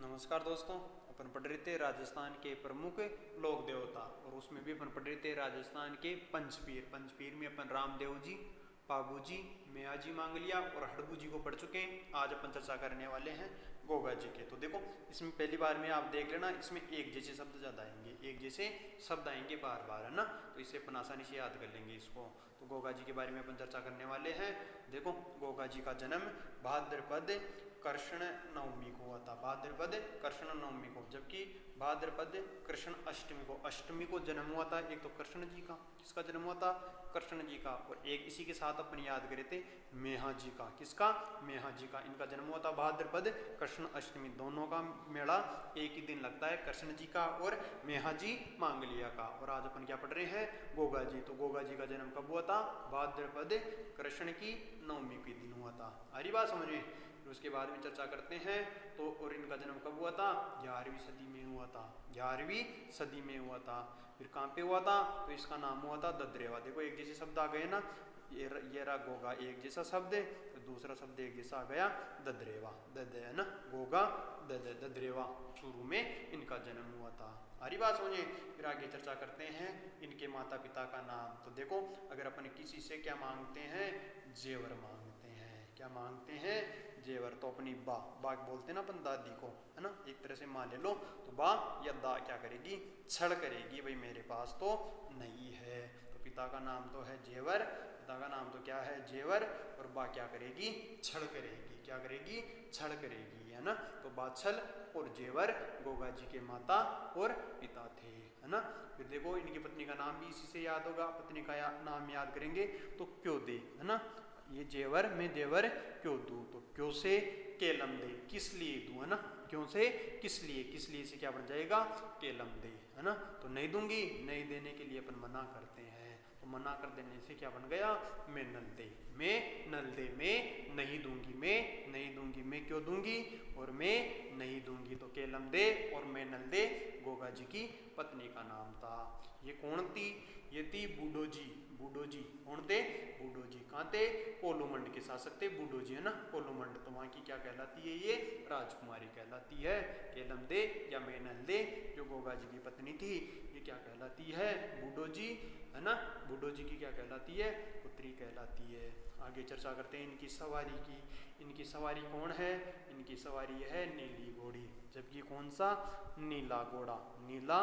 नमस्कार दोस्तों, अपन पढ़ रहे थे राजस्थान के प्रमुख लोक देवता और उसमें भी अपन पढ़ रहे थे राजस्थान के पंचपीर। पंचपीर में अपन रामदेव जी, पाबू जी, मियाजी मांगलिया और हड़बू जी को पढ़ चुके हैं। आज अपन चर्चा करने वाले हैं गोगा जी के। तो देखो, इसमें पहली बार में आप देख लेना, इसमें एक जैसे शब्द ज़्यादा आएंगे, एक जैसे शब्द आएंगे बार बार, है ना। तो इससे अपन आसानी से याद कर लेंगे इसको। तो गोगा जी के बारे में अपन चर्चा करने वाले हैं। देखो, गोगा जी का जन्म भाद्रपद कृष्ण नवमी को हुआ था। भाद्रपद कृष्ण नवमी को, जबकि भाद्रपद कृष्ण अष्टमी को जन्म हुआ था। एक तो कृष्ण जी का, किसका जन्म हुआ था? कृष्ण जी का। और एक इसी के साथ अपन याद करे थे मेहा जी का। किसका? मेहा जी का। इनका जन्म हुआ था भाद्रपद कृष्ण अष्टमी। दोनों का मेला एक ही दिन लगता है, कृष्ण जी का और मेहा जी मांगलिया का। और आज अपन क्या पढ़ रहे हैं? गोगा जी। तो गोगा जी का जन्म कब हुआ था? भाद्रपद कृष्ण की नवमी के दिन हुआ था। आ रही बात समझ में? फिर उसके बाद में चर्चा करते हैं। तो और इनका जन्म कब हुआ था? 11वीं सदी में हुआ था। 11वीं सदी में हुआ था। फिर कहाँ पे हुआ था? तो इसका नाम हुआ था दद्रेवा। देखो, एक जैसे शब्द आ गए ना, ये रहा गोगा एक जैसा शब्द है, तो दूसरा शब्द एक जैसा आ गया दद्रेवा। है ना, गोगा दद्रेवा। शुरू में इनका जन्म हुआ था। हरी बात समझिए। फिर आगे चर्चा करते हैं इनके माता पिता का नाम। तो देखो, अगर अपन किसी से क्या मांगते हैं? जेवर मांगते हैं। क्या मांगते हैं? जेवर। तो अपनी बा बोलते हैं ना अपन दादी को, है ना, एक तरह से मान ले लो। तो बा या दा क्या करेगी? छड़ करेगी, भाई मेरे पास तो नहीं है। तो पिता का नाम तो है जेवर, पिता का नाम तो क्या है? जेवर। और बा क्या करेगी? छड़ करेगी। क्या करेगी? छड़ करेगी, है ना। तो बाछल और जेवर गोगा जी के माता और पिता थे, है ना। फिर देखो, इनकी पत्नी का नाम भी इसी से याद होगा। पत्नी का नाम याद करेंगे तो क्यों दे, है ना। ये जेवर में देवर क्यों दूं? तो क्यों से केलम दे, किस लिए दूं, है ना। क्यों से किस लिए, किस लिए से क्या बन जाएगा? केलम दे, है ना। तो नहीं दूंगी, नहीं देने के लिए अपन मना करते हैं। तो मना कर देने से क्या बन गया? मैं नल दे, मैं नल दे, मैं नहीं दूंगी, मैं नहीं दूंगी, मैं क्यों दूंगी और मैं नहीं दूंगी। तो केलम दे और मैं नल दे गोगा जी की पत्नी का नाम था। ये कौन थी? ये थी बूढ़ो जी। बूढ़ो जी कौन थे? बूढ़ो जी कहाँ थे? कोलूमंड के शासक थे बूढ़ो जी, है ना। कोलूमंड। तो वहाँ की क्या कहलाती है? ये राजकुमारी कहलाती है। केलम दे या मेनल दे, जो गोगा जी की पत्नी थी, ये क्या कहलाती है? बूढ़ो जी, है ना। बूढ़ो जी की क्या कहलाती है? पुत्री कहलाती है। आगे चर्चा करते हैं इनकी सवारी की। इनकी सवारी कौन है? इनकी सवारी है नीली घोड़ी। जबकि कौन सा? नीला घोड़ा। नीला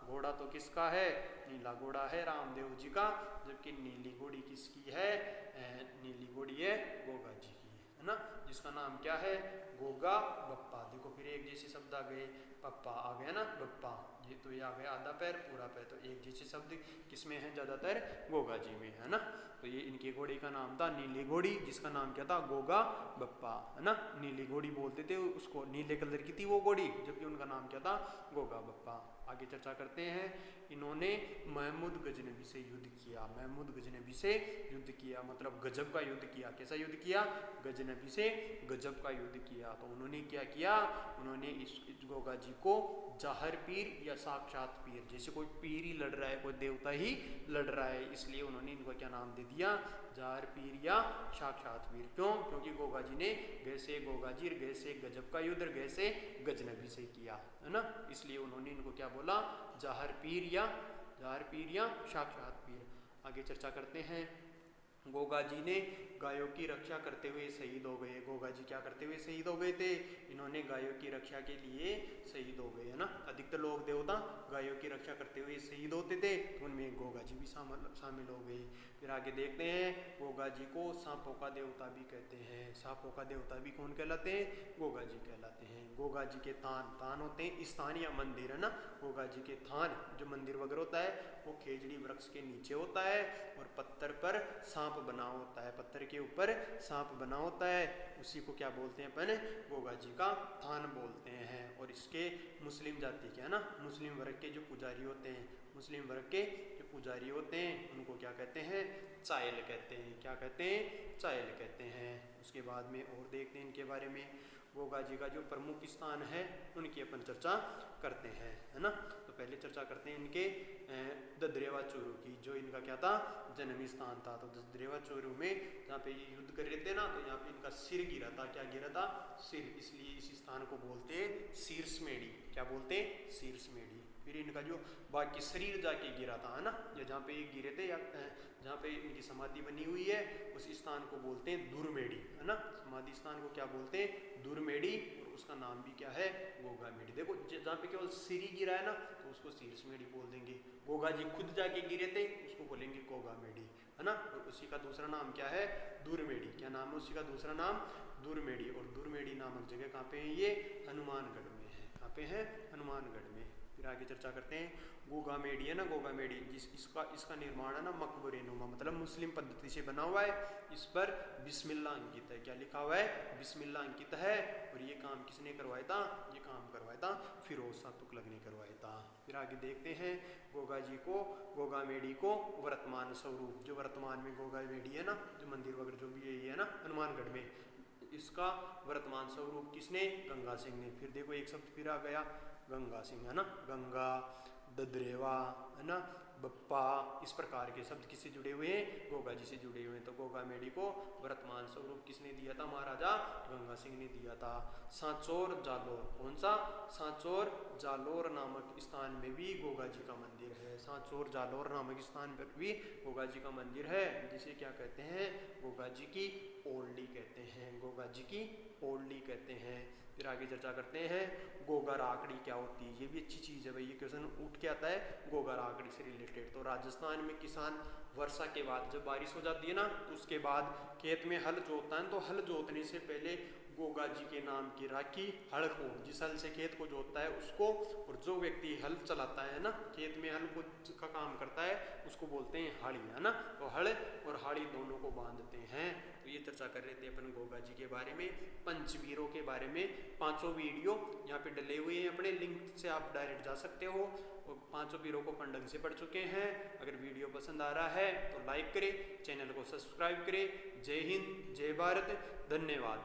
घोड़ा तो किसका है? नीला घोड़ा है रामदेव जी का। जबकि नीली घोड़ी किसकी है? नीली घोड़ी है गोगा जी की, है ना। जिसका नाम क्या है? गोगा बप्पा। देखो, फिर एक जैसे शब्द आ गए, पप्पा आ गया ना, बप्पा। ये तो ये आ गया आधा पैर पूरा पैर। तो एक जैसे शब्द किसमें है? ज्यादातर गोगा जी में, है ना। तो ये इनके घोड़ी का नाम था नीली घोड़ी, जिसका नाम क्या था? गोगा बप्पा, है ना। नीली घोड़ी बोलते थे उसको, नीले कलर की थी वो घोड़ी, जबकि उनका नाम क्या था? गोगा बप्पा। आगे चर्चा करते हैं। इन्होंने महमूद गजनबी से युद्ध किया। महमूद गजनबी से युद्ध किया मतलब गजब का युद्ध किया। कैसा युद्ध किया? गजनबी से गजब का युद्ध किया। तो उन्होंने क्या किया? उन्होंने इस गोगा जी को जाहिर पीर या साक्षात पीर, जैसे कोई पीर ही लड़ रहा है, कोई देवता ही लड़ रहा है, इसलिए उन्होंने इनको क्या नाम दे दिया? जाहिर पीर या साक्षात पीर। क्यों? क्योंकि गोगा जी ने गैसे गोगा जी गैसे गजब का युद्ध गैसे गजनबी से किया, है ना। इसलिए उन्होंने इनको क्या बोला? जाहिर पीर या साक्षात पीर। आगे चर्चा करते हैं। गोगा जी ने गायों की रक्षा करते हुए शहीद हो गए। गोगा जी क्या करते हुए शहीद हो गए थे? इन्होंने गायों की रक्षा के लिए शहीद हो गए, है ना। अधिकतर लोग देवता गायों की रक्षा करते हुए शहीद होते थे, तो उनमें गोगा जी भी शामिल हो गए। फिर आगे देखते हैं, गोगा जी को सांपों का देवता भी कहते हैं। सांपों का देवता भी कौन कहलाते हैं? गोगा जी कहलाते हैं। गोगा जी के थान होते हैं स्थान या मंदिर, है ना। गोगा जी के थान, जो मंदिर वगैरह होता है, वो खेजड़ी वृक्ष के नीचे होता है और पत्थर पर सांप बना होता है। पत्थर के ऊपर सांप बना होता है, उसी को क्या बोलते हैं अपन? गोगा जी का थान बोलते हैं। और इसके मुस्लिम जाति के, है ना, मुस्लिम वर्ग के जो पुजारी होते हैं, मुस्लिम वर्ग के जो पुजारी होते हैं, उनको क्या कहते हैं? चायल कहते हैं। क्या कहते हैं? चायल कहते हैं। उसके बाद में और देखते हैं इनके बारे में। गोगा जी का जो प्रमुख स्थान है उनकी अपन चर्चा करते हैं, है ना। तो पहले चर्चा करते हैं इनके ददरेवा चोरू की, जो इनका क्या था, जन्म स्थान था। तो ददरेवा चोरू में जहाँ पे ये युद्ध कर रहे थे ना, तो यहाँ पे इनका सिर गिरा था। क्या गिरा था? सिर। इसलिए इस स्थान को बोलते हैं शीर्षमेढ़ी। क्या बोलते हैं? शीर्षमेढ़ी। फिर इनका जो बाकी शरीर जाके गिरा था, है ना, या जहाँ पे ये गिरे थे, या जहाँ पे इनकी समाधि बनी हुई है उस स्थान को बोलते हैं दुर्मेढ़ी, है ना। समाधि स्थान को क्या बोलते हैं? दुर्मेढ़ी। और उसका नाम भी क्या है? गोगामेढ़ी। देखो जहाँ पे केवल सिर ही गिरा है ना, तो उसको शीर्षमेढ़ी बोल देंगे। गोगा जी खुद जाके गिरे थे, उसको बोलेंगे गोगामेढ़ी, है ना। और उसी का दूसरा नाम क्या है? दुर्मेढ़ी। क्या नाम है उसी का दूसरा नाम? दुर्मेढ़ी। और दुर्मेढ़ी नामक जगह कहाँ पे है? ये हनुमानगढ़ में है। कहाँ पे है? हनुमानगढ़ में। फिर आगे चर्चा करते हैं गोगामेढ़ी, है ना। गोगामेढ़ी इसका निर्माण है ना मकबरे नुमा, मतलब मुस्लिम पद्धति से बना हुआ है। इस पर बिस्मिल्लाह अंकित है। क्या लिखा हुआ है? बिस्मिल्लाह अंकित है। और ये काम किसने करवाया था? ये काम करवाया था फिरोज शाह तुगलक ने करवाया था। फिर आगे देखते हैं गोगा जी को, गोगामेढ़ी को वर्तमान स्वरूप। जो वर्तमान में गोगामेढ़ी है ना, जो मंदिर वगैरह जो भी है ना हनुमानगढ़ में, इसका वर्तमान स्वरूप किसने? गंगा सिंह ने। फिर देखो एक शब्द फिर आ गया, गंगा सिंह, है ना। गंगा, ददरेवा, है ना, बप्पा, इस प्रकार के शब्द किससे जुड़े हुए हैं? गोगा जी से जुड़े हुए हैं। तो गोगामेढ़ी को वर्तमान स्वरूप किसने दिया था? महाराजा गंगा सिंह ने दिया था। सांचौर जालोर, कौन सा? सांचौर जालोर नामक स्थान में भी गोगा जी का मंदिर है। सांचौर जालोर नामक स्थान पर भी गोगा जी का मंदिर है, जिसे क्या कहते हैं? गोगा जी की ओल्डी कहते हैं। गोगा जी की ओल्डी कहते हैं। फिर आगे चर्चा करते हैं गोगा राकड़ी क्या होती है। ये भी अच्छी चीज़ है भाई, ये क्वेश्चन उठ के आता है गोगा राकड़ी से रिलेटेड। तो राजस्थान में किसान वर्षा के बाद, जब बारिश हो जाती है ना, तो उसके बाद खेत में हल जोतता है। तो हल जोतने से पहले गोगा जी के नाम की राखी हल को, जिस हल से खेत को जोतता है उसको, और जो व्यक्ति हल चलाता है ना, खेत में हल को का काम करता है, उसको बोलते हैं हाड़ी, है ना। तो हल और हाड़ी दोनों को बांधते हैं। तो ये चर्चा कर रहे थे अपन गोगा जी के बारे में, पंचवीरों के बारे में। 5 वीडियो यहाँ पे डले हुए हैं, अपने लिंक से आप डायरेक्ट जा सकते हो। और 5 वीरों को अपन ढंग से पढ़ चुके हैं। अगर वीडियो पसंद आ रहा है तो लाइक करें, चैनल को सब्सक्राइब करें। जय हिंद, जय भारत, धन्यवाद।